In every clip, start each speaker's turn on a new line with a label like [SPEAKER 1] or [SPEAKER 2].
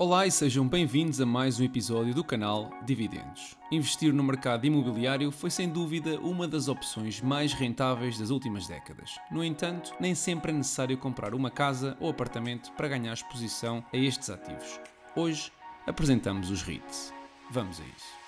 [SPEAKER 1] Olá e sejam bem-vindos a mais um episódio do canal Dividendos. Investir no mercado imobiliário foi sem dúvida uma das opções mais rentáveis das últimas décadas. No entanto, nem sempre é necessário comprar uma casa ou apartamento para ganhar exposição a estes ativos. Hoje apresentamos os REITs. Vamos a isso.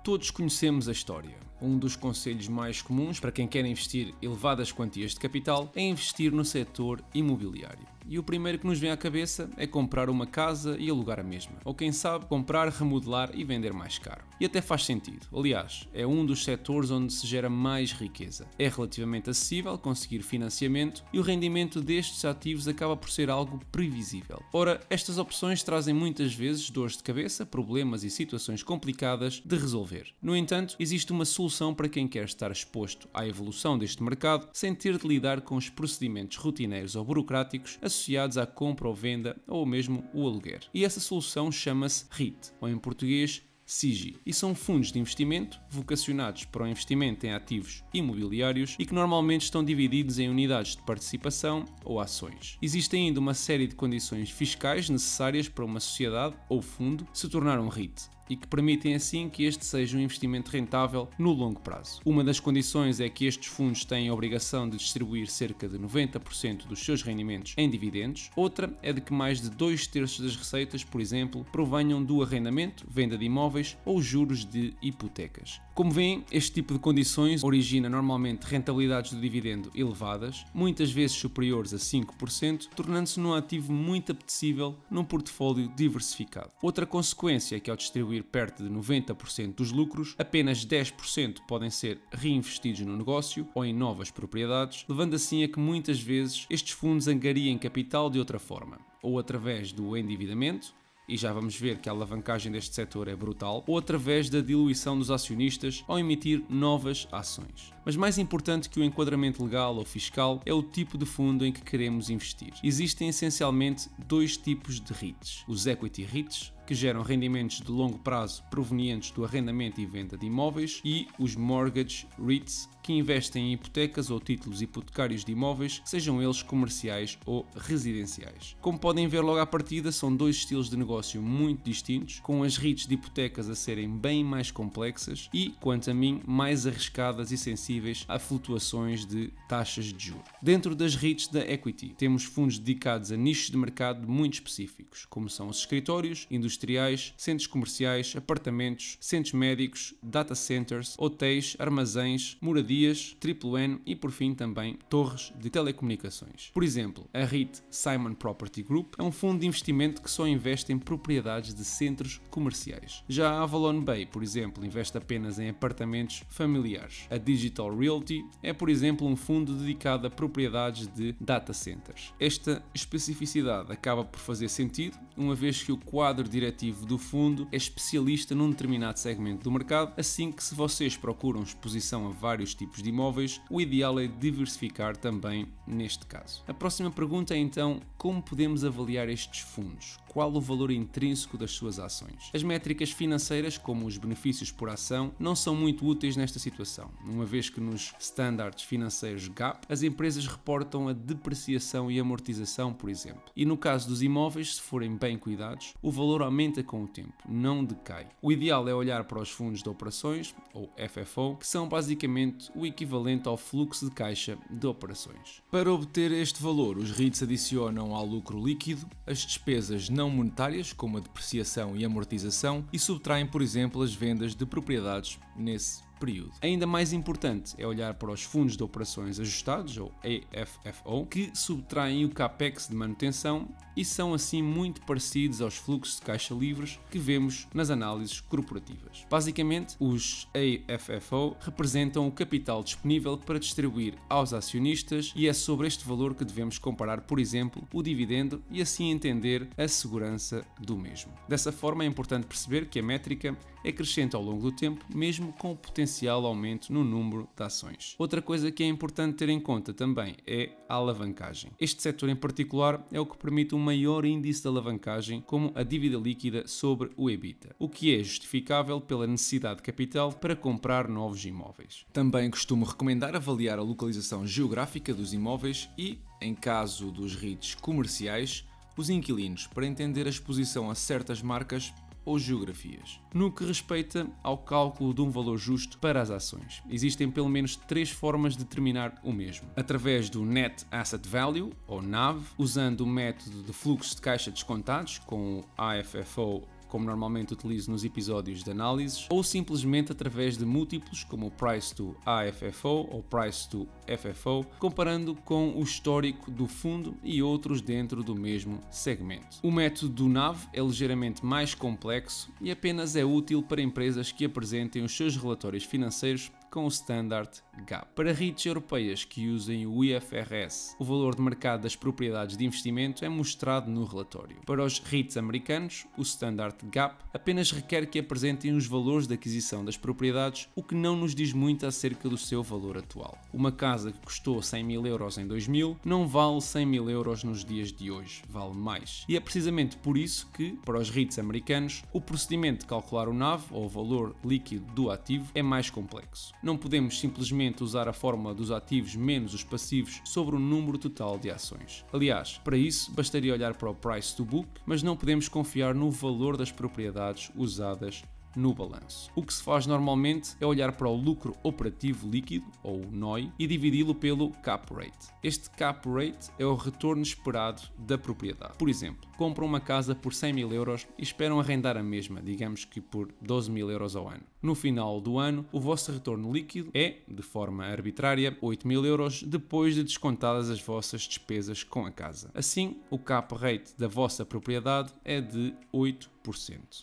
[SPEAKER 1] Todos conhecemos a história. Um dos conselhos mais comuns para quem quer investir elevadas quantias de capital é investir no setor imobiliário. E o primeiro que nos vem à cabeça é comprar uma casa e alugar a mesma. Ou quem sabe, comprar, remodelar e vender mais caro. E até faz sentido. Aliás, é um dos setores onde se gera mais riqueza. É relativamente acessível conseguir financiamento e o rendimento destes ativos acaba por ser algo previsível. Ora, estas opções trazem muitas vezes dores de cabeça, problemas e situações complicadas de resolver. No entanto, existe uma solução para quem quer estar exposto à evolução deste mercado sem ter de lidar com os procedimentos rotineiros ou burocráticos associados à compra ou venda ou mesmo o aluguer. E essa solução chama-se REIT, ou em português SIGI, e são fundos de investimento vocacionados para o investimento em ativos imobiliários e que normalmente estão divididos em unidades de participação ou ações. Existe ainda uma série de condições fiscais necessárias para uma sociedade ou fundo se tornar um REIT e que permitem assim que este seja um investimento rentável no longo prazo. Uma das condições é que estes fundos têm a obrigação de distribuir cerca de 90% dos seus rendimentos em dividendos. Outra é de que mais de 2/3 das receitas, por exemplo, provenham do arrendamento, venda de imóveis ou juros de hipotecas. Como veem, este tipo de condições origina normalmente rentabilidades do dividendo elevadas, muitas vezes superiores a 5%, tornando-se num ativo muito apetecível num portfólio diversificado. Outra consequência é que ao distribuir perto de 90% dos lucros, apenas 10% podem ser reinvestidos no negócio ou em novas propriedades, levando assim a que muitas vezes estes fundos angariem capital de outra forma, ou através do endividamento, e já vamos ver que a alavancagem deste setor é brutal, ou através da diluição dos acionistas ao emitir novas ações. Mas mais importante que o enquadramento legal ou fiscal é o tipo de fundo em que queremos investir. Existem essencialmente dois tipos de REITs: os Equity REITs, que geram rendimentos de longo prazo provenientes do arrendamento e venda de imóveis, e os Mortgage REITs, que investem em hipotecas ou títulos hipotecários de imóveis, sejam eles comerciais ou residenciais. Como podem ver logo à partida, são dois estilos de negócio muito distintos, com as REITs de hipotecas a serem bem mais complexas e, quanto a mim, mais arriscadas e sensíveis a flutuações de taxas de juros. Dentro das REITs da Equity, temos fundos dedicados a nichos de mercado muito específicos, como são os escritórios, industriais, centros comerciais, apartamentos, centros médicos, data centers, hotéis, armazéns, moradias, triplo N e por fim também torres de telecomunicações. Por exemplo, a REIT Simon Property Group é um fundo de investimento que só investe em propriedades de centros comerciais. Já a Avalon Bay, por exemplo, investe apenas em apartamentos familiares. A Digital Realty é, por exemplo, um fundo dedicado a propriedades de data centers. Esta especificidade acaba por fazer sentido, uma vez que o quadro diretivo do fundo é especialista num determinado segmento do mercado, assim que se vocês procuram exposição a vários tipos de imóveis, o ideal é diversificar também neste caso. A próxima pergunta é então, como podemos avaliar estes fundos? Qual o valor intrínseco das suas ações? As métricas financeiras, como os benefícios por ação, não são muito úteis nesta situação, uma vez que nos standards financeiros GAAP, as empresas reportam a depreciação e amortização, por exemplo. E no caso dos imóveis, se forem bem cuidados, o valor aumenta com o tempo, não decai. O ideal é olhar para os fundos de operações, ou FFO, que são basicamente o equivalente ao fluxo de caixa de operações. Para obter este valor, os REITs adicionam ao lucro líquido as despesas não monetárias, como a depreciação e amortização, e subtraem, por exemplo, as vendas de propriedades nesse período. Ainda mais importante é olhar para os fundos de operações ajustados, ou AFFO, que subtraem o CAPEX de manutenção e são assim muito parecidos aos fluxos de caixa livres que vemos nas análises corporativas. Basicamente, os AFFO representam o capital disponível para distribuir aos acionistas e é sobre este valor que devemos comparar, por exemplo, o dividendo e assim entender a segurança do mesmo. Dessa forma, é importante perceber que a métrica é crescente ao longo do tempo, mesmo com o potencial potencial aumento no número de ações. Outra coisa que é importante ter em conta também é a alavancagem. Este setor em particular é o que permite um maior índice de alavancagem, como a dívida líquida sobre o EBITDA, o que é justificável pela necessidade de capital para comprar novos imóveis. Também costumo recomendar avaliar a localização geográfica dos imóveis e, em caso dos REITs comerciais, os inquilinos, para entender a exposição a certas marcas ou geografias. No que respeita ao cálculo de um valor justo para as ações, existem pelo menos 3 formas de determinar o mesmo. Através do Net Asset Value, ou NAV, usando o método de fluxo de caixa descontados, com o AFFO, como normalmente utilizo nos episódios de análises, ou simplesmente através de múltiplos, como o Price to AFFO ou Price to FFO, comparando com o histórico do fundo e outros dentro do mesmo segmento. O método do NAV é ligeiramente mais complexo e apenas é útil para empresas que apresentem os seus relatórios financeiros com o Standard GAAP. Para REITs europeias que usem o IFRS, o valor de mercado das propriedades de investimento é mostrado no relatório. Para os REITs americanos, o Standard GAAP apenas requer que apresentem os valores de aquisição das propriedades, o que não nos diz muito acerca do seu valor atual. Uma casa que custou 100 mil euros em 2000 não vale 100 mil euros nos dias de hoje, vale mais. E é precisamente por isso que, para os REITs americanos, o procedimento de calcular o NAV, ou o valor líquido do ativo, é mais complexo. Não podemos simplesmente usar a fórmula dos ativos menos os passivos sobre o número total de ações. Aliás, para isso bastaria olhar para o Price to Book, mas não podemos confiar no valor das propriedades usadas no balanço. O que se faz normalmente é olhar para o lucro operativo líquido, ou NOI, e dividi-lo pelo Cap Rate. Este Cap Rate é o retorno esperado da propriedade. Por exemplo, compram uma casa por 100 mil euros e esperam arrendar a mesma, digamos que por 12 mil euros ao ano. No final do ano, o vosso retorno líquido é, de forma arbitrária, 8 mil euros depois de descontadas as vossas despesas com a casa. Assim, o Cap Rate da vossa propriedade é de 8%.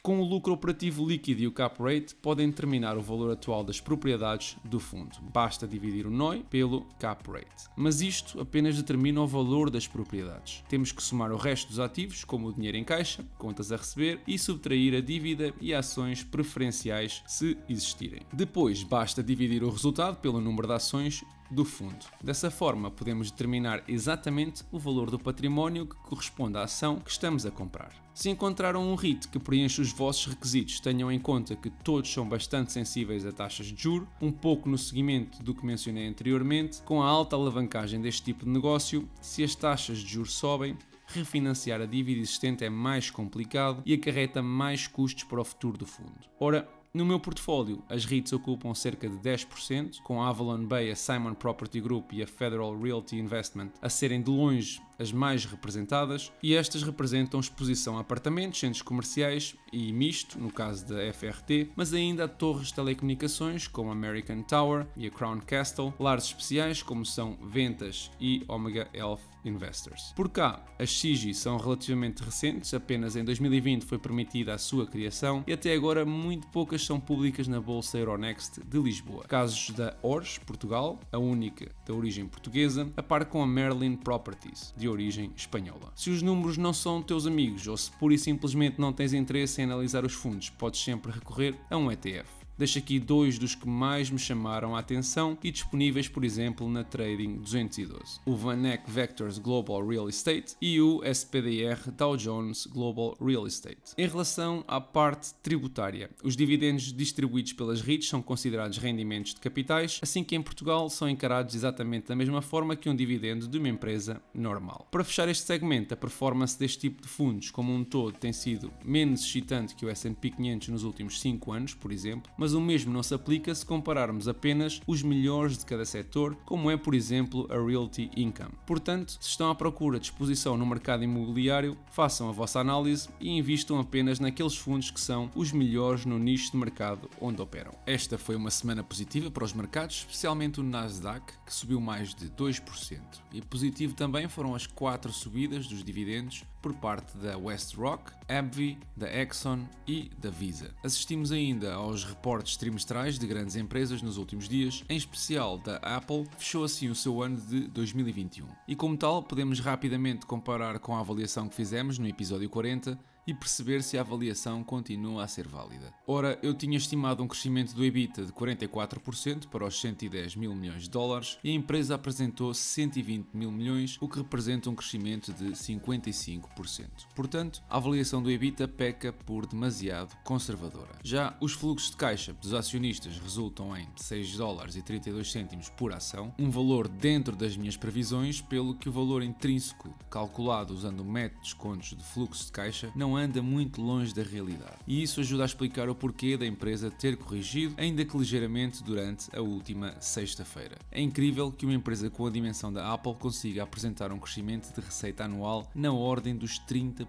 [SPEAKER 1] Com o lucro operativo líquido e o Cap Rate, podem determinar o valor atual das propriedades do fundo. Basta dividir o NOI pelo Cap Rate. Mas isto apenas determina o valor das propriedades. Temos que somar o resto dos ativos, como o dinheiro em caixa, contas a receber, e subtrair a dívida e ações preferenciais, se existirem. Depois, basta dividir o resultado pelo número de ações do fundo. Dessa forma, podemos determinar exatamente o valor do património que corresponde à ação que estamos a comprar. Se encontraram um REIT que preenche os vossos requisitos, tenham em conta que todos são bastante sensíveis a taxas de juros, um pouco no seguimento do que mencionei anteriormente. Com a alta alavancagem deste tipo de negócio, se as taxas de juros sobem, refinanciar a dívida existente é mais complicado e acarreta mais custos para o futuro do fundo. Ora, no meu portfólio, as REITs ocupam cerca de 10%, com a Avalon Bay, a Simon Property Group e a Federal Realty Investment a serem de longe as mais representadas, e estas representam exposição a apartamentos, centros comerciais e misto, no caso da FRT, mas ainda a torres de telecomunicações, como a American Tower e a Crown Castle, lares especiais, como são Ventas e Omega Health Investors. Por cá, as SIGI são relativamente recentes, apenas em 2020 foi permitida a sua criação e até agora muito poucas são públicas na Bolsa Euronext de Lisboa. Casos da ORS, Portugal, a única da origem portuguesa, a par com a Merlin Properties, de origem espanhola. Se os números não são teus amigos ou se pura e simplesmente não tens interesse em analisar os fundos, podes sempre recorrer a um ETF. Deixo aqui 2 dos que mais me chamaram a atenção e disponíveis, por exemplo, na Trading 212. O VanEck Vectors Global Real Estate e o SPDR Dow Jones Global Real Estate. Em relação à parte tributária, os dividendos distribuídos pelas REITs são considerados rendimentos de capitais, assim que em Portugal são encarados exatamente da mesma forma que um dividendo de uma empresa normal. Para fechar este segmento, a performance deste tipo de fundos como um todo tem sido menos excitante que o S&P 500 nos últimos 5 anos, por exemplo, mas o mesmo não se aplica se compararmos apenas os melhores de cada setor, como é, por exemplo, a Realty Income. Portanto, se estão à procura de exposição no mercado imobiliário, façam a vossa análise e invistam apenas naqueles fundos que são os melhores no nicho de mercado onde operam. Esta foi uma semana positiva para os mercados, especialmente o Nasdaq, que subiu mais de 2%. E positivo também foram as 4 subidas dos dividendos por parte da WestRock, AbbVie, da Exxon e da Visa. Assistimos ainda aos reportes trimestrais de grandes empresas nos últimos dias, em especial da Apple, que fechou assim o seu ano de 2021. E como tal, podemos rapidamente comparar com a avaliação que fizemos no episódio 40 e perceber se a avaliação continua a ser válida. Ora, eu tinha estimado um crescimento do EBITDA de 44% para os 110 mil milhões de dólares e a empresa apresentou 120 mil milhões, o que representa um crescimento de 55%. Portanto, a avaliação do EBITDA peca por demasiado conservadora. Já os fluxos de caixa dos acionistas resultam em 6 dólares e 32 cêntimos por ação, um valor dentro das minhas previsões, pelo que o valor intrínseco calculado usando o método de descontos de fluxo de caixa não anda muito longe da realidade. E isso ajuda a explicar o porquê da empresa ter corrigido, ainda que ligeiramente, durante a última sexta-feira. É incrível que uma empresa com a dimensão da Apple consiga apresentar um crescimento de receita anual na ordem dos 30%.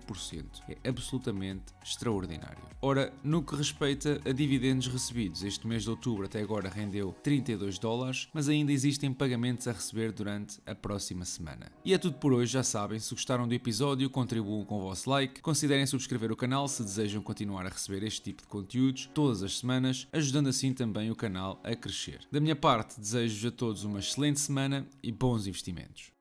[SPEAKER 1] É absolutamente extraordinário. Ora, no que respeita a dividendos recebidos, este mês de outubro até agora rendeu 32 dólares, mas ainda existem pagamentos a receber durante a próxima semana. E é tudo por hoje, já sabem, se gostaram do episódio, contribuam com o vosso like, considerem subscrever o canal se desejam continuar a receber este tipo de conteúdos todas as semanas, ajudando assim também o canal a crescer. Da mina parte, desejo a todos uma excelente semana e bons investimentos.